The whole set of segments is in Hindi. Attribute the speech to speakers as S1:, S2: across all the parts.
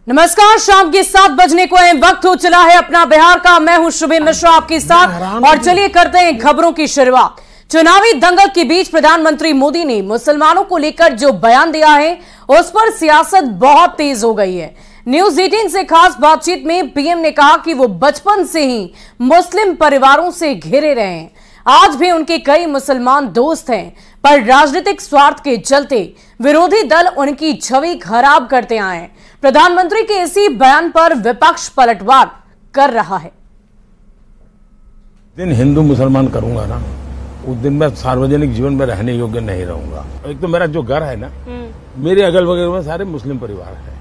S1: नमस्कार, शाम के 7 बजने को है, वक्त हो चला है अपना बिहार का। मैं हूं शुभम मिश्रा आपके साथ और चलिए करते हैं खबरों की शुरुआत। चुनावी दंगल के बीच प्रधानमंत्री मोदी ने मुसलमानों को लेकर जो बयान दिया है उस पर सियासत बहुत तेज हो गई है। न्यूज 18 से खास बातचीत में पीएम ने कहा कि वो बचपन से ही मुस्लिम परिवारों से घिरे रहे हैं। आज भी उनके कई मुसलमान दोस्त हैं, पर राजनीतिक स्वार्थ के चलते विरोधी दल उनकी छवि खराब करते आए हैं। प्रधानमंत्री के इसी बयान पर विपक्ष पलटवार कर रहा है।
S2: दिन हिंदू मुसलमान करूंगा ना, उस दिन मैं सार्वजनिक जीवन में रहने योग्य नहीं रहूंगा। एक तो मेरा जो घर है ना, मेरे अगल बगल में सारे मुस्लिम परिवार है,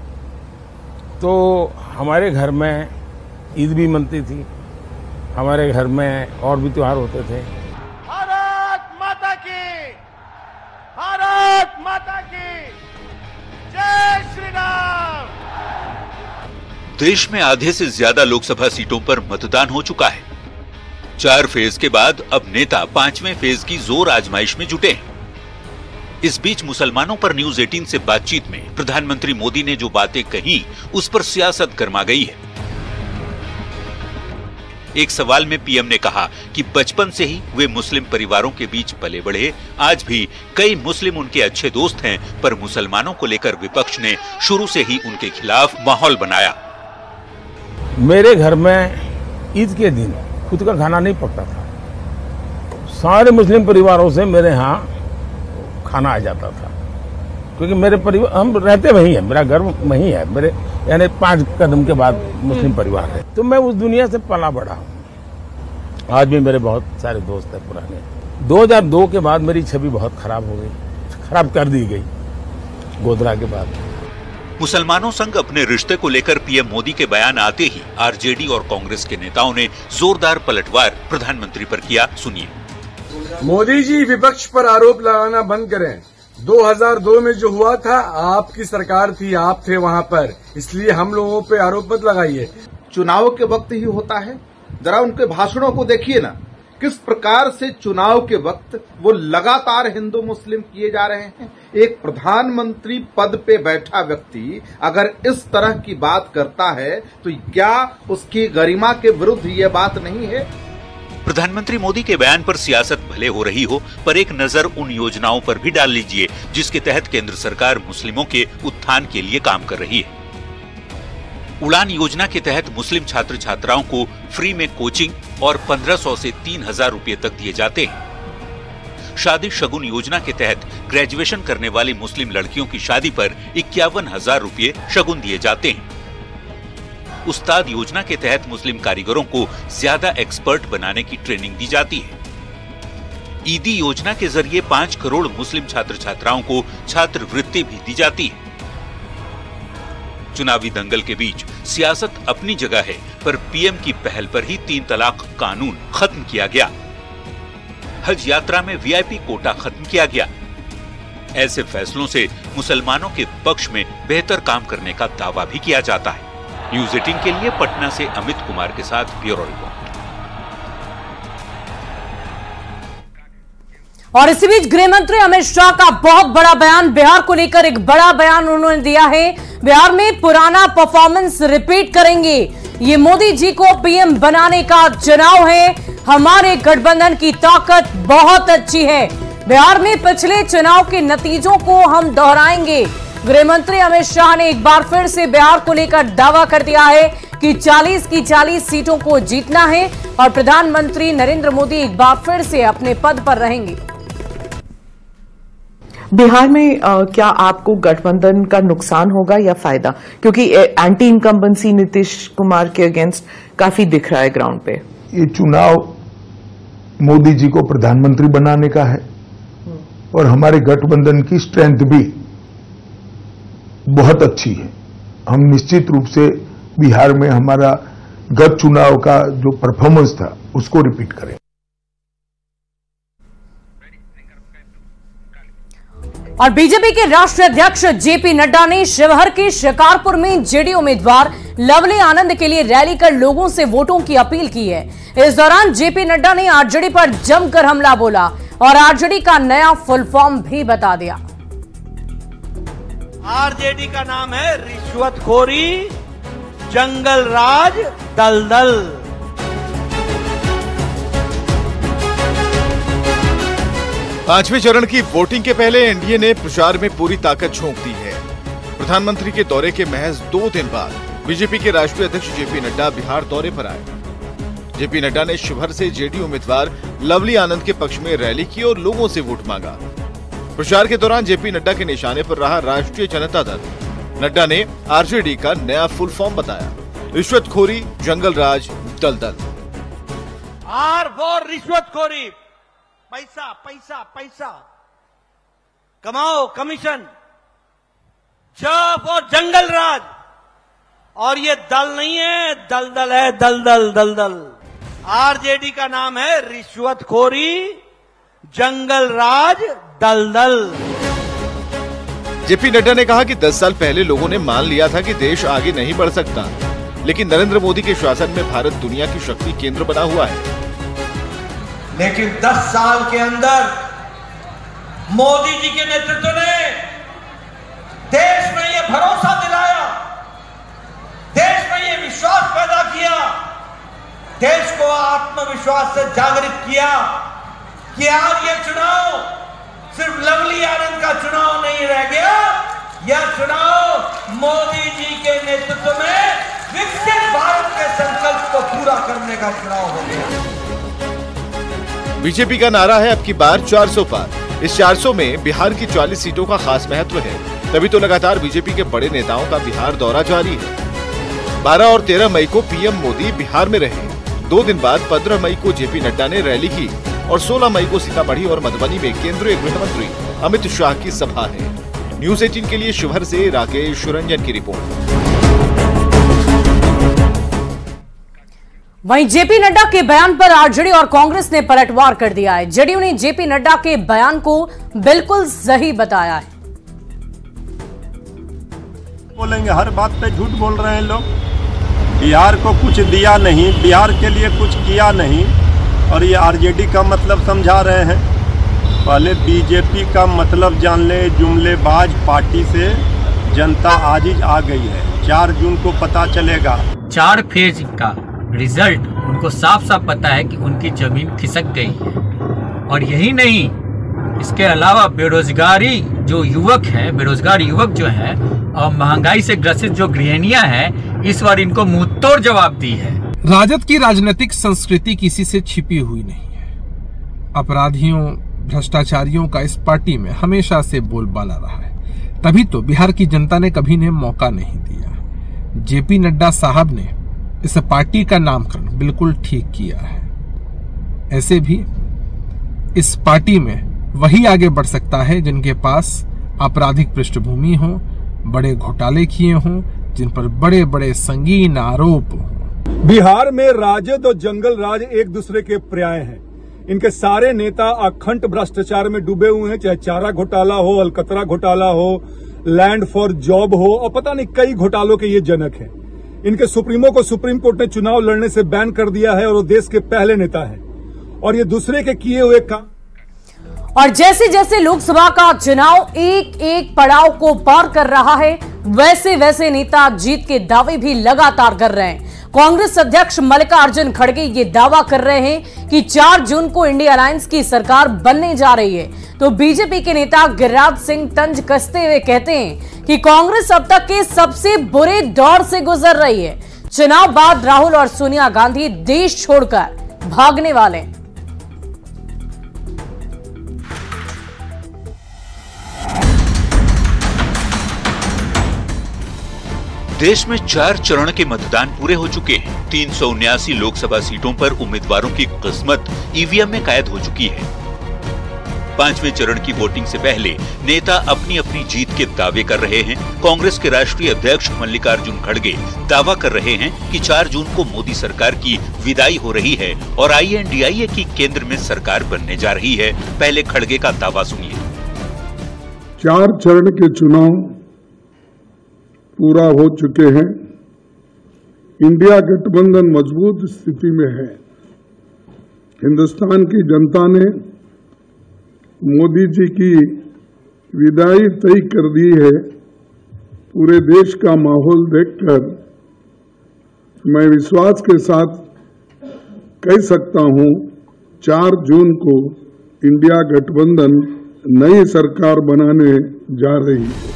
S2: तो हमारे घर में ईद भी मनती थी, हमारे घर में और भी त्योहार होते थे।
S3: भारत माता की, भारत माता की जय श्री राम।
S4: देश में आधे से ज्यादा लोकसभा सीटों पर मतदान हो चुका है। 4 फेज के बाद अब नेता 5वें फेज की जोर आजमाइश में जुटे हैं। इस बीच मुसलमानों पर न्यूज 18 से बातचीत में प्रधानमंत्री मोदी ने जो बातें कही उस पर सियासत गरमा गई है। एक सवाल में पीएम ने कहा कि बचपन से ही वे मुस्लिम परिवारों के बीच पले बढ़े। आज भी कई मुस्लिम उनके अच्छे दोस्त हैं, पर मुसलमानों को लेकर विपक्ष ने शुरू से ही उनके खिलाफ माहौल बनाया।
S2: मेरे घर में ईद के दिन खुद का खाना नहीं पकता था, सारे मुस्लिम परिवारों से मेरे यहाँ खाना आ जाता था, क्योंकि मेरे परिवार, हम रहते वहीं हैं, मेरा घर वहीं है, मेरे यानी 5 कदम के बाद मुस्लिम परिवार है, तो मैं उस दुनिया से पला बढ़ा हूँ। आज भी मेरे बहुत सारे दोस्त हैं पुराने। 2002 के बाद मेरी छवि बहुत खराब हो गई, खराब कर दी गई गोधरा के बाद।
S4: मुसलमानों संग अपने रिश्ते को लेकर पीएम मोदी के बयान आते ही आरजेडी और कांग्रेस के नेताओं ने जोरदार पलटवार प्रधानमंत्री पर किया। सुनिए।
S5: मोदी जी, विपक्ष पर आरोप लगाना बंद करें। 2002 में जो हुआ था, आपकी सरकार थी, आप थे वहां पर, इसलिए हम लोगों पे आरोप मत लगाइए।
S6: चुनाव के वक्त ही होता है, जरा उनके भाषणों को देखिए ना, किस प्रकार से चुनाव के वक्त वो लगातार हिंदू मुस्लिम किए जा रहे हैं। एक प्रधानमंत्री पद पे बैठा व्यक्ति अगर इस तरह की बात करता है तो क्या उसकी गरिमा के विरुद्ध ये बात नहीं है?
S4: प्रधानमंत्री मोदी के बयान पर सियासत भले हो रही हो, पर एक नजर उन योजनाओं पर भी डाल लीजिए जिसके तहत केंद्र सरकार मुस्लिमों के उत्थान के लिए काम कर रही है। उड़ान योजना के तहत मुस्लिम छात्र छात्राओं को फ्री में कोचिंग और 1500 से 3000 रुपए तक दिए जाते हैं। शादी शगुन योजना के तहत ग्रेजुएशन करने वाली मुस्लिम लड़कियों की शादी पर 51,000 रुपए शगुन दिए जाते हैं। उस्ताद योजना के तहत मुस्लिम कारीगरों को ज्यादा एक्सपर्ट बनाने की ट्रेनिंग दी जाती है। ईदी योजना के जरिए 5 करोड़ मुस्लिम छात्र छात्राओं को छात्रवृत्ति भी दी जाती है। चुनावी दंगल के बीच सियासत अपनी जगह है, पर पीएम की पहल पर ही 3 तलाक कानून खत्म किया गया। हज यात्रा में वीआईपी कोटा खत्म किया गया। ऐसे फैसलों से मुसलमानों के पक्ष में बेहतर काम करने का दावा भी किया जाता है। न्यूज 18 के लिए पटना से अमित कुमार के साथ ब्यूरो रिपोर्ट।
S1: और इसी बीच गृह मंत्री अमित शाह का बहुत बड़ा बयान, बिहार को लेकर एक बड़ा बयान उन्होंने दिया है। बिहार में पुराना परफॉर्मेंस रिपीट करेंगे, ये मोदी जी को पीएम बनाने का चुनाव है। हमारे गठबंधन की ताकत बहुत अच्छी है, बिहार में पिछले चुनाव के नतीजों को हम दोहराएंगे। गृह मंत्री अमित शाह ने एक बार फिर से बिहार को लेकर दावा कर दिया है कि 40 की 40 सीटों को जीतना है और प्रधानमंत्री नरेंद्र मोदी एक बार फिर से अपने पद पर रहेंगे।
S7: बिहार में क्या आपको गठबंधन का नुकसान होगा या फायदा, क्योंकि एंटी इनकम्बेंसी नीतीश कुमार के अगेंस्ट काफी दिख रहा है ग्राउंड पे।
S8: ये चुनाव मोदी जी को प्रधानमंत्री बनाने का है और हमारे गठबंधन की स्ट्रेंथ भी बहुत अच्छी है। हम निश्चित रूप से बिहार में हमारा गत चुनाव का जो परफॉर्मेंस था उसको रिपीट करें।
S1: और बीजेपी के राष्ट्रीय अध्यक्ष जेपी नड्डा ने शिवहर के शिकारपुर में जेडीयू उम्मीदवार लवली आनंद के लिए रैली कर लोगों से वोटों की अपील की है। इस दौरान जेपी नड्डा ने आरजेडी पर जमकर हमला बोला और आरजेडी का नया फुल फॉर्म भी बता दिया।
S3: आरजेडी का नाम है रिश्वतखोरी, जंगल राज, दलदल।
S9: पांचवें चरण की वोटिंग के पहले एनडीए ने प्रचार में पूरी ताकत झोंक दी है। प्रधानमंत्री के दौरे के महज 2 दिन बाद बीजेपी के राष्ट्रीय अध्यक्ष जेपी नड्डा बिहार दौरे पर आए। जेपी नड्डा ने शिवहर से जेडीयू उम्मीदवार लवली आनंद के पक्ष में रैली की और लोगों से वोट मांगा। प्रचार के दौरान जेपी नड्डा के निशाने पर रहा राष्ट्रीय जनता दल। नड्डा ने आरजेडी का नया फुल फॉर्म बताया, रिश्वतखोरी, जंगल राज, दलदल।
S3: आर फॉर रिश्वतखोरी, पैसा पैसा पैसा कमाओ, कमीशन। ज फॉर जंगल राज, और ये दल नहीं है, दलदल है, दलदल दलदल। आरजेडी का नाम है रिश्वतखोरी, जंगल राज, दलदल।
S9: जेपी नड्डा ने कहा कि 10 साल पहले लोगों ने मान लिया था कि देश आगे नहीं बढ़ सकता, लेकिन नरेंद्र मोदी के शासन में भारत दुनिया की शक्ति केंद्र बना हुआ है।
S3: लेकिन 10 साल के अंदर मोदी जी के नेतृत्व ने देश में ये भरोसा दिलाया, देश में ये विश्वास पैदा किया, देश को आत्मविश्वास से जागृत किया कि आज ये चुनाव सिर्फ लवली आनंद का चुनाव नहीं रह गया, यह चुनाव मोदी जी के नेतृत्व में विकसित भारत के संकल्प को पूरा करने का चुनाव हो गया।
S9: बीजेपी का नारा है अब की बार 400 पार। इस 400 में बिहार की 40 सीटों का खास महत्व है, तभी तो लगातार बीजेपी के बड़े नेताओं का बिहार दौरा जारी है। 12 और 13 मई को पीएम मोदी बिहार में रहे। 2 दिन बाद 15 मई को जेपी नड्डा ने रैली की और 16 मई को सीतामढ़ी और मधुबनी में केंद्रीय गृह मंत्री अमित शाह की सभा है। न्यूज 18 के लिए शिवहर से राकेश रंजन की रिपोर्ट।
S1: वहीं जेपी नड्डा के बयान पर आरजेडी और कांग्रेस ने पलटवार कर दिया है। जेडीयू ने जेपी नड्डा के बयान को बिल्कुल सही बताया है।
S10: बोलेंगे हर बात पे झूठ बोल रहे हैं लोग। बिहार को कुछ दिया नहीं, बिहार के लिए कुछ किया नहीं, और ये आरजेडी का मतलब समझा रहे हैं। पहले बीजेपी का मतलब जान ले। जुमलेबाज पार्टी से जनता आज ही आ गई है। 4 जून को पता चलेगा।
S11: 4 फेज का रिजल्ट उनको साफ साफ पता है कि उनकी जमीन खिसक गई है। और यही नहीं, इसके अलावा बेरोजगारी जो युवक है, बेरोजगार युवक जो है, और महंगाई से ग्रसित जो गृहिणियां हैं, इस बार इनको मुंहतोड़ जवाब दी है।
S12: राजद की राजनीतिक संस्कृति किसी से छिपी हुई नहीं है। अपराधियों, भ्रष्टाचारियों का इस पार्टी में हमेशा से बोलबाला रहा है। तभी तो बिहार की जनता ने कभी ने मौका नहीं दिया। जेपी नड्डा साहब ने इस पार्टी का नामकरण बिल्कुल ठीक किया है। ऐसे भी इस पार्टी में वही आगे बढ़ सकता है जिनके पास आपराधिक पृष्ठभूमि हो, बड़े घोटाले किए हों, जिन पर बड़े बड़े संगीन आरोप हो।
S13: बिहार में राजद और जंगल राज एक दूसरे के पर्याय हैं। इनके सारे नेता अखंड भ्रष्टाचार में डूबे हुए हैं, चाहे चारा घोटाला हो, अलकतरा घोटाला हो, लैंड फॉर जॉब हो, और पता नहीं कई घोटालों के ये जनक हैं। इनके सुप्रीमो को सुप्रीम कोर्ट ने चुनाव लड़ने से बैन कर दिया है और वो देश के पहले नेता है, और ये दूसरे के किए हुए काम।
S1: और जैसे जैसे लोकसभा का चुनाव एक एक पड़ाव को पार कर रहा है, वैसे वैसे नेता जीत के दावे भी लगातार कर रहे हैं। कांग्रेस अध्यक्ष मल्लिकार्जुन खड़गे ये दावा कर रहे हैं कि 4 जून को इंडिया अलायंस की सरकार बनने जा रही है। तो बीजेपी के नेता गिरिराज सिंह तंज कसते हुए कहते हैं कि कांग्रेस अब तक के सबसे बुरे दौर से गुजर रही है। चुनाव बाद राहुल और सोनिया गांधी देश छोड़कर भागने वाले हैं।
S4: देश में 4 चरण के मतदान पूरे हो चुके हैं। 379 लोकसभा सीटों पर उम्मीदवारों की किस्मत ईवीएम में कैद हो चुकी है। 5वें चरण की वोटिंग से पहले नेता अपनी अपनी जीत के दावे कर रहे हैं। कांग्रेस के राष्ट्रीय अध्यक्ष मल्लिकार्जुन खड़गे दावा कर रहे हैं कि 4 जून को मोदी सरकार की विदाई हो रही है और INDIA की केंद्र में सरकार बनने जा रही है। पहले खड़गे का दावा सुनिए।
S8: 4 चरण के चुनाव पूरा हो चुके हैं। इंडिया गठबंधन मजबूत स्थिति में है। हिंदुस्तान की जनता ने मोदी जी की विदाई तय कर दी है
S14: पूरे देश का माहौल देखकर मैं विश्वास के साथ कह सकता हूं 4 जून को इंडिया गठबंधन नई सरकार बनाने जा रही है।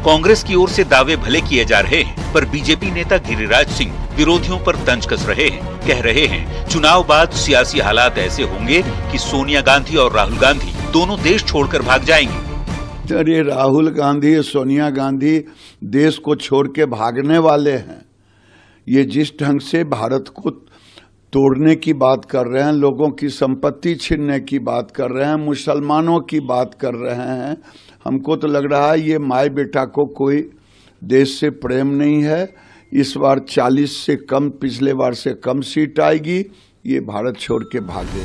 S4: कांग्रेस की ओर से दावे भले किए जा रहे हैं, पर बीजेपी नेता गिरिराज सिंह विरोधियों पर तंज कस रहे हैं। कह रहे हैं चुनाव बाद सियासी हालात ऐसे होंगे कि सोनिया गांधी और राहुल गांधी दोनों देश छोड़कर भाग जाएंगे।
S15: अरे राहुल गांधी, सोनिया गांधी देश को छोड़ के भागने वाले हैं। ये जिस ढंग से भारत को तोड़ने की बात कर रहे हैं, लोगों की संपत्ति छीनने की बात कर रहे हैं, मुसलमानों की बात कर रहे हैं, हमको तो लग रहा है ये माए बेटा को कोई देश से प्रेम नहीं है। इस बार 40 से कम, पिछले बार से कम सीट आएगी, ये भारत छोड़ के भागे।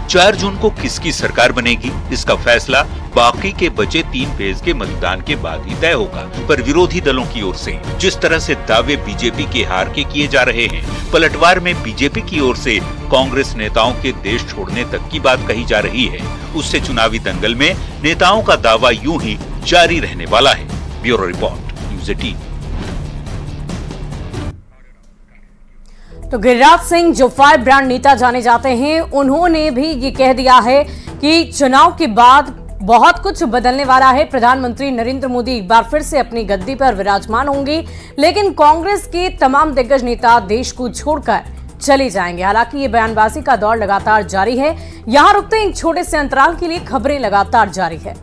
S4: 4 जून को किसकी सरकार बनेगी, इसका फैसला बाकी के बचे 3 फेज के मतदान के बाद ही तय होगा। पर विरोधी दलों की ओर से जिस तरह से दावे बीजेपी के हार के किए जा रहे हैं, पलटवार में बीजेपी की ओर से कांग्रेस नेताओं के देश छोड़ने तक की बात कही जा रही है, उससे चुनावी दंगल में नेताओं का दावा यूं ही जारी रहने वाला है। Bureau report, news 18।
S1: तो गिरिराज सिंह जो फायर ब्रांड नेता जाने जाते हैं, उन्होंने भी ये कह दिया है कि चुनाव के बाद बहुत कुछ बदलने वाला है। प्रधानमंत्री नरेंद्र मोदी एक बार फिर से अपनी गद्दी पर विराजमान होंगे, लेकिन कांग्रेस के तमाम दिग्गज नेता देश को छोड़कर चले जाएंगे। हालांकि ये बयानबाजी का दौर लगातार जारी है। यहां रुकते एक छोटे से अंतराल के लिए खबरें लगातार जारी है।